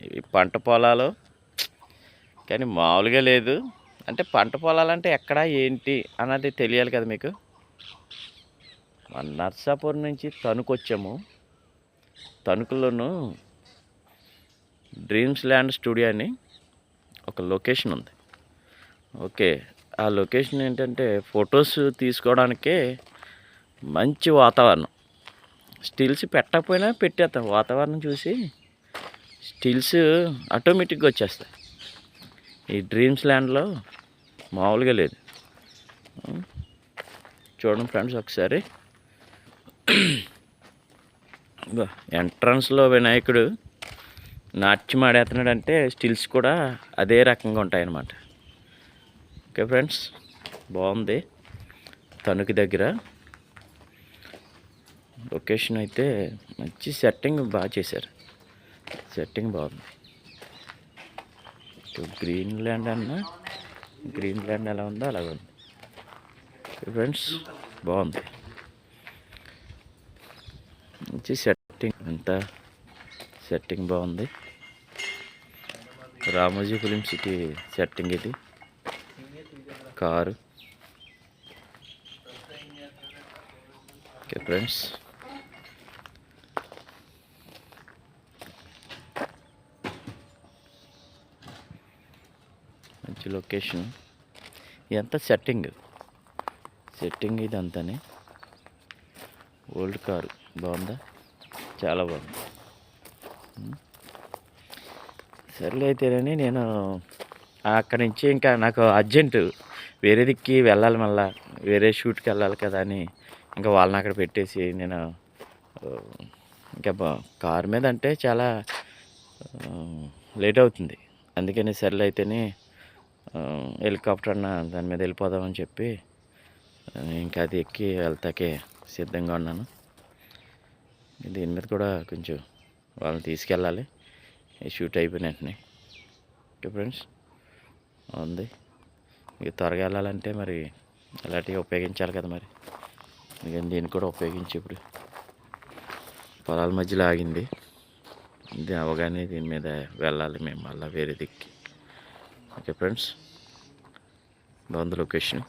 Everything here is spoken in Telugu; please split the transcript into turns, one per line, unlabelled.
ఇవి పంట పొలాలు కానీ మామూలుగా లేదు. అంటే పంట పొలాలంటే ఎక్కడ ఏంటి అన్నది తెలియాలి కదా మీకు. మన నర్సాపూర్ నుంచి తణుకు వచ్చాము. తణుకులోను డ్రీమ్స్ ల్యాండ్ స్టూడియో అని ఒక లొకేషన్ ఉంది. ఓకే, ఆ లొకేషన్ ఏంటంటే ఫొటోస్ తీసుకోవడానికే మంచి వాతావరణం. స్టిల్స్ పెట్టకపోయినా పెట్టేస్తాం. వాతావరణం చూసి స్టిల్స్ ఆటోమేటిక్గా వచ్చేస్తాయి. ఈ డ్రీమ్స్ ల్యాండ్లో మామూలుగా లేదు. చూడండి ఫ్రెండ్స్ ఒకసారి. ఎంట్రన్స్లో వినాయకుడు నాట్యం ఆడేస్తున్నాడంటే స్టిల్స్ కూడా అదే రకంగా ఉంటాయన్నమాట. ఓకే ఫ్రెండ్స్, బాగుంది. తణుకు దగ్గర లొకేషన్ అయితే మంచి సెట్టింగ్ బాగా చేశారు. సెట్టింగ్ బాగుంది. గ్రీన్ ల్యాండ్ గ్రీన్ ల్యాండ్ ఎలా ఉందో అలాగే ఉంది ఫ్రెండ్స్. బాగుంది, మంచి సెట్టింగ్. అంతా సెట్టింగ్ బాగుంది. రామోజీ ఫిలిం సిటీ సెట్టింగ్ ఇది. కారు. ఓకే ఫ్రెండ్స్, మంచి లొకేషన్. ఇదంతా సెట్టింగ్ ఇదంతానే. ఓల్డ్ కారు బాగుందా? చాలా బాగుంది. సర్లే అయితేనని నేను అక్కడి నుంచి ఇంకా నాకు అర్జెంటు వేరే దిక్కి వెళ్ళాలి, మళ్ళీ వేరే షూట్కి వెళ్ళాలి కదా అని ఇంకా వాళ్ళని అక్కడ పెట్టేసి నేను ఇంకా కారు మీద అంటే చాలా లేట్ అవుతుంది. అందుకని సర్లే అయితేనే హెలికాప్టర్ అన్న దాని మీద వెళ్ళిపోదామని చెప్పి ఇంకా అది ఎక్కి వెళ్తాకే సిద్ధంగా ఉన్నాను. దీని మీద కూడా కొంచెం వాళ్ళని తీసుకెళ్ళాలి ఈ షూట్ అయిపోయిన వెంటనే. ఓకే ఫ్రెండ్స్, ఉంది. ఇక త్వరగా వెళ్ళాలంటే మరి అలాంటివి ఉపయోగించాలి కదా మరి. అందుకని దీన్ని కూడా ఉపయోగించి ఇప్పుడు పొలాల మధ్యలో ఆగింది. ఇది అవగానే దీని మీద వెళ్ళాలి మేము మళ్ళీ వేరే దిక్కి. ఓకే ఫ్రెండ్స్, బాగుంది లొకేషన్.